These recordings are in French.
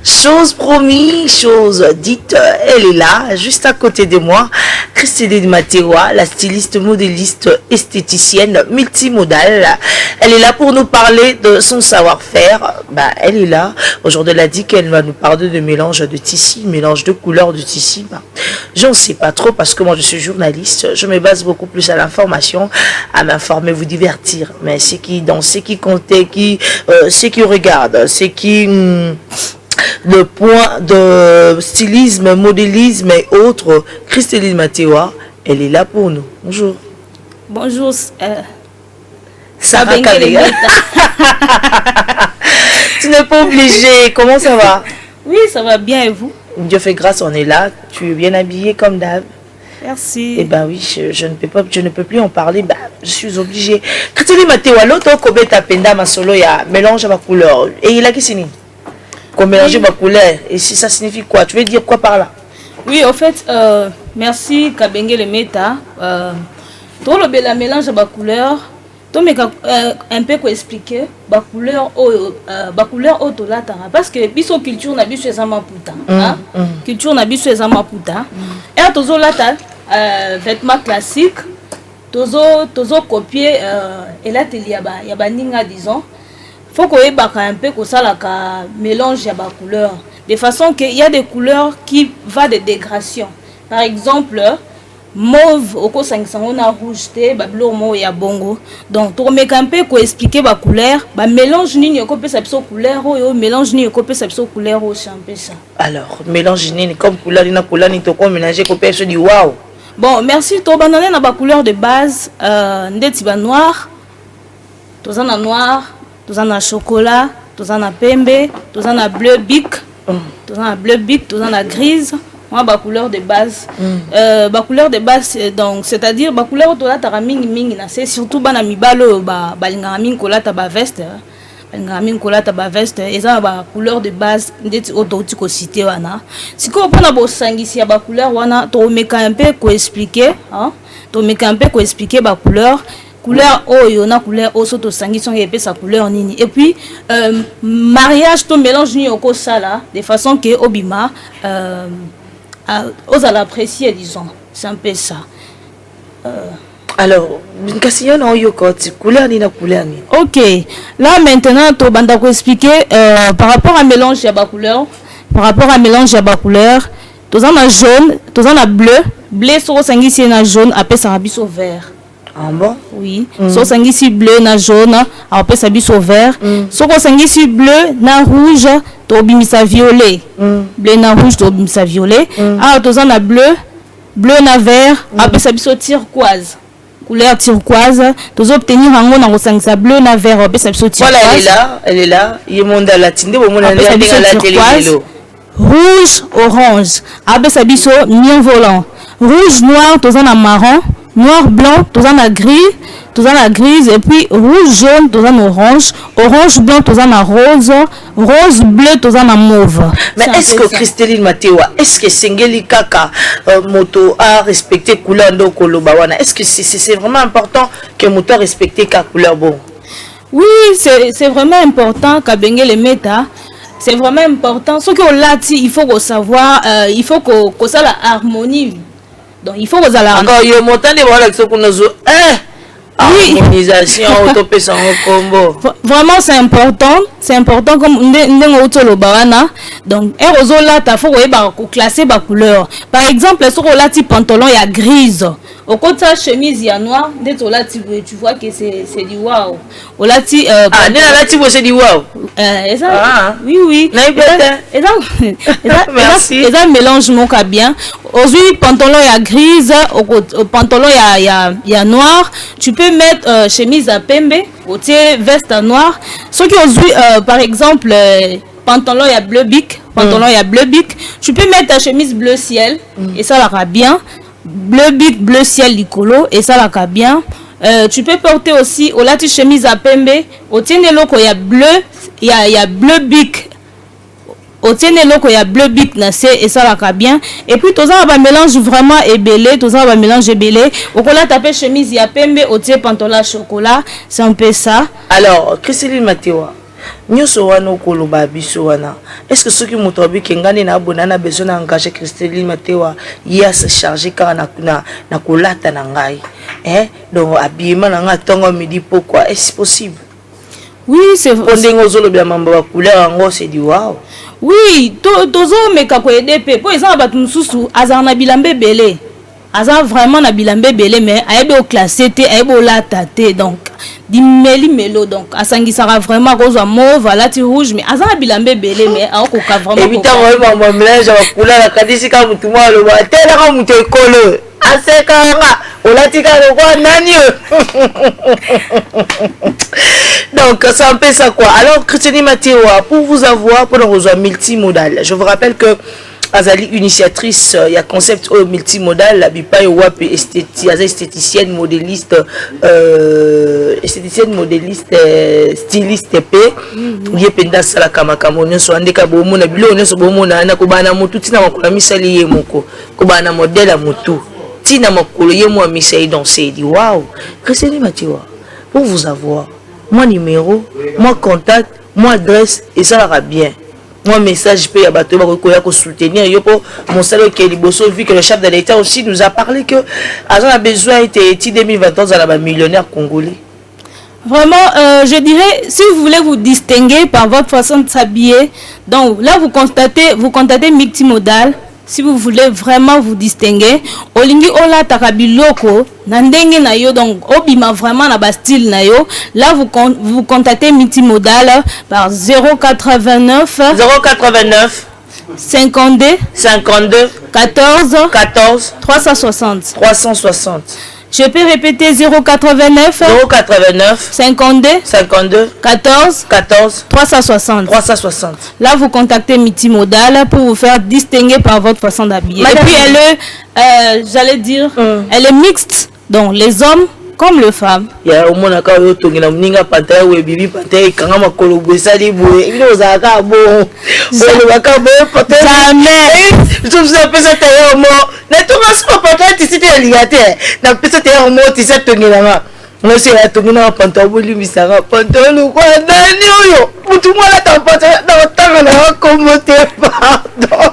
Chose promis, chose dite, elle est là, juste à côté de moi. Christine Matewa, la styliste, modéliste, esthéticienne, multimodale. Elle est là pour nous parler de son savoir-faire. Elle est là. Aujourd'hui, elle a dit qu'elle va nous parler de mélange de tissus, mélange de couleurs de tissus. Je ne sais pas trop parce que moi, je suis journaliste. Je me base beaucoup plus à l'information, à m'informer, vous divertir. Mais c'est qui dans ce qui comptait, ceux qui regardent, ceux qui... le point de stylisme, modélisme et autres, Christine Matewa, elle est là pour nous. Bonjour. Bonjour. Sarah Kabé. Tu n'es pas obligée. Comment ça va? Oui, ça va bien et vous? Dieu fait grâce, on est là. Tu es bien habillée comme d'hab. Merci. Eh bien oui, je ne peux plus en parler. Je suis obligée. Christine Matewa, l'autre kobeta penda masolo ya mélange ma couleur. Et il a qui signe? Qu'on mélange ma couleur. Et si ça signifie quoi? Tu veux dire quoi par là? Oui, en fait, merci Kabenge le Meta. Tout le bel mélange ma couleur. Tout me un peu expliquer ma couleur auto là parce que biso culture na biso ezama puta. Culture na biso ezama puta. Et tozo là vêtements classiques. Tozo copier et là il y a ba ninga disons. Faut qu'on ait un peu comme ça la mélange à couleur de façon qu'il y a des couleurs qui va de dégradation. Par exemple mauve au co 500 on a rouge té bleu mo ya bongo. Donc pour me un peu expliquer ba couleur mélange ni ko peut sa couleur o mélange ni ko peut sa couleur au champé ça. Alors mélange ni comme couleur ni to ko mélanger ko peut se dit waouh. Bon merci to banane na ba couleur de base ndeti ba noir. Tozana noir. Tous en a chocolat, tous en a pembe, tous en a bleu bic, tous en a bleu bic, tous en a grise. Moi, ma couleur de base. Ma couleur de base, donc, c'est-à-dire, ma couleur de la taraming, c'est surtout bana mibalo, balingamin kolata ba veste. Balingamin kolata ba veste, et ça, ma couleur de base, d'être autotique cité wana. Si qu'on prend la bosse sanguici à ma couleur wana, to meka un peu ko expliquer, hein, to meka un peu ko expliquer ma couleur. Couleur oyo na couleur oso to sangi son épée sa couleur nini et puis mariage to mélange ni oko sala de façon que obima aux à l'apprécier disons c'est un peu ça alors Nkasiyo na oyo koti couleur ni na couleur ni. OK, là maintenant to banda ko expliquer par rapport à mélange ya ba couleur to za na jaune to za na bleu so sangi c'est na jaune après ça rabiso vert. Ah bon? Oui. So sangisi bleu na jaune, après ça biso vert. So ko sangisi bleu na rouge, to bimisa violet. Bleu na rouge to bimisa violet. Ah to na bleu na vert, après ça biso turquoise. Couleur turquoise, to obtenir ango na ko sangisa bleu na vert, après ça biso turquoise. Voilà, elle est là. Il monde à la tinde, bon mon aller à la télé. Rouge, orange. Après ça biso mion volant. Rouge, noir, to na marron. Noir, blanc, tout en a gris, tout en a grise, et puis rouge, jaune, tout en orange, orange, blanc, tout en a rose, rose, bleu, tout en a mauve. Mais est-ce que Christine Matewa, est-ce que Sengeli Kaka moto a respecté couleur de Kolobawana? Est-ce que c'est vraiment important que moto respecte la couleur bon? Oui, c'est vraiment important qu'Abenge le meta. C'est vraiment important. Ce qu'on l'a dit, il faut savoir, il faut que ça la harmonie. Donc il faut que vous allez encore yo montant de voilà que qu'on a harmonisation autopé sans combo. Vraiment c'est important comme ndengo utolo bawana. Donc erozo là ta faut classer ba couleur. Par exemple sur là ti pantalon ya grise. Au côté chemise ya noir, d'être là tu vois que c'est du waouh. Au là ti là tu vois c'est du waouh. Oui. Merci. Et ça mélange mon cas bien. Aujourd'hui pantalon ya grise, au pantalon ya noir, tu peux mettre chemise à pembe, au veste à noir. Ceux qui aujourd'hui par exemple pantalon ya bleu bic, tu peux mettre ta chemise bleu ciel et ça ira bien. Bleu bic, bleu ciel licolo et ça ira bien. Tu peux porter aussi au lati chemise à pembe, au tienne loko ya bleu, il y a bleu bic. Au tienne loko ya bleu bic nassé et ça ira bien. Et puis tout ça va mélange vraiment ébélé, tout ça va mélange ébélé. Au cola taper chemise ya pembe, au tienne pantalon chocolat, c'est un peu ça. Alors, Christine Matewa, Nyoso wana okoloba biso wana. Est-ce que ceux qui moto abiki ngani na abona besoin d'engager Christeline Matewa ya se charger car na kolata na ngai. Donc habillement na nga tongo midi pourquoi est-ce possible? Oui, c'est vrai. Ondingo zolo bien mamba couleur ngo c'est du wow. Oui, tozo meka ko EDP. Po ezana batu mususu azana bilambe belé. Azana vraiment na bilambe belé mais ayebe au classé té ayebe la tate donc di meli melo donc asangi sera vraiment rose mauve la ti rouge mais azana bilambe belé mais ako ka vraiment. Évita vraiment mélange wa couleur la kadisi ka mutu mo lo ba tela ka mutu ekolo. Asekanga olatika lo kwa nani. Donc ça un peu ça quoi. Alors Christeline Matewa pour vous avoir pour nous multimodal. Je vous rappelle que Azali initiatrice, il y a concept multimodal, la bipa wap esthéticienne modéliste styliste p. Ye penda sala kama kamonyo so andeka bomo na bilo onyo so bomo na ko bana mutu tina makolo misali ye moko. Ko bana modèle mutu. Tina makolo ye mo misali danser dit waouh. Christeline Matewa pour vous avoir mon numéro, mon contact, mon adresse et ça ira bien. Mon message peut y avoir soutenir mon salaire qui est liboso vu que le chef de l'État aussi nous a parlé que Azan a besoin d'être 2014 à la millionnaire congolais. Vraiment, je dirais, si vous voulez vous distinguer par votre façon de s'habiller, donc là vous constatez multimodal. Si vous voulez vraiment vous distinguer, olingi ola takabiloko nandenge na yo donc obima vraiment na ba style na yo. Là vous contactez multimodal par 089 52 14 360. Je peux répéter 089 52 14 360. Là, vous contactez multimodal pour vous faire distinguer par votre façon d'habiller. Et puis, j'allais dire, elle est mixte. Donc, les hommes comme les femmes. Il y a au moins un cas où tu as un pantalon ou bibi pantalon et quand on a collé ça les bouées. Il nous a cas bon. Jamais. Je me suis appelé ça tailleur mort. Ne tout passe pas pantalon tu sais t'es alligateur. N'a pas ça tailleur mort tu sais tu es là. Moi c'est là tu es là pantalon lui mais ça va pantalon quoi dans yo. Tout le monde a ton pantalon dans temps on a commenté pardon.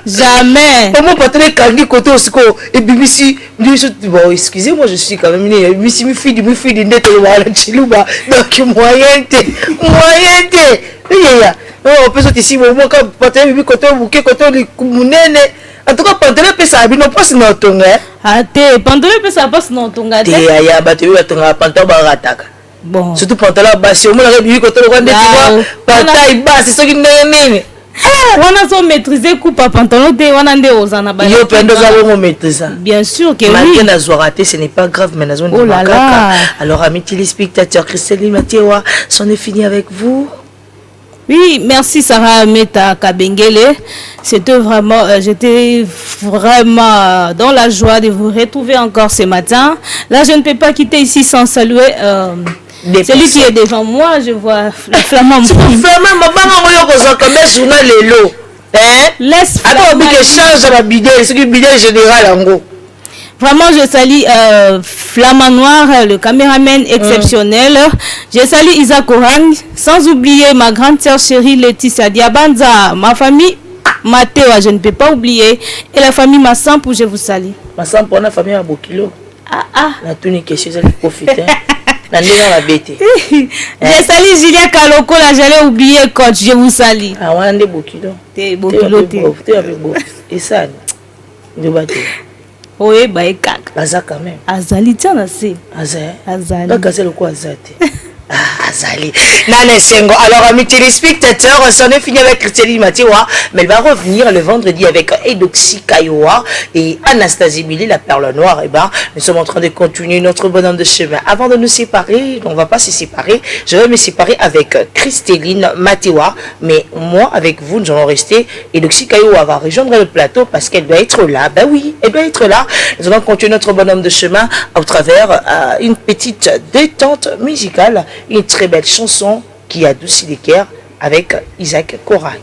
Jamais. Comment patronner Kandi côté aussi et BBC bon excusez-moi je suis quand même né Missy mi fille d'être là chiluba donc moyen té ya on peut sortir ici au moins quand patronner bibi côté bouquet côté munene en tout cas patronner peut ça bino passe na tonga ah té patronner peut ça passe na tonga té ya bateu ya tonga pantalon barataka bon surtout pantalon basse au moins bibi côté le ndé tu vois pantalon basse ce qui n'est on a so maîtriser coupe à pantalon de on a ndé ozana ba yo pendo za wo maîtriser bien sûr que oui na zo raté ce n'est pas grave mais na zo oh là là. Alors amis téléspectateurs Christeline Matewa c'en est fini avec vous. Oui, merci Sarah Meta Kabengele. J'étais vraiment dans la joie de vous retrouver encore ce matin. Là, je ne peux pas quitter ici sans saluer celui qui est devant moi. Je vois le flamand. Laisse Vraiment, je salue Flamand Noir, le caméraman exceptionnel. Je salue Isaac Orang, sans oublier ma grande sœur chérie Laetitia Diabanza, ma famille Mathéo, je ne peux pas oublier, et la famille Massampo, je vous salue. Massampo, on a famille à Bokilo. La tunique est chez elle, profite. Je salue Julia Kaloko, là j'allais oublier coach, je vous salue. Ah, on a des Bokilo. T'es Bokilo, t'es avec beau. Et ça, de battre. Oui, bah, et cac. Aza quand même. Azali, tiens, là, c'est. Azali. Donc, c'est le quoi, Azati? Azali. Nane Sengo. Alors, amis téléspectateurs, on est fini avec Christeline Matewa, mais elle va revenir le vendredi avec Edoxy Kayoa et Anastasie Billy, la perle noire. Et ben, nous sommes en train de continuer notre bonhomme de chemin. Avant de nous séparer, on ne va pas se séparer. Je vais me séparer avec Christeline Matewa, mais moi, avec vous, nous allons rester. Edoxy Kayoa va rejoindre le plateau parce qu'elle doit être là. Ben oui, elle doit être là. Nous allons continuer notre bonhomme de chemin au travers une petite détente musicale. Une très belle chanson qui adoucit les cœurs avec Isaac Koran.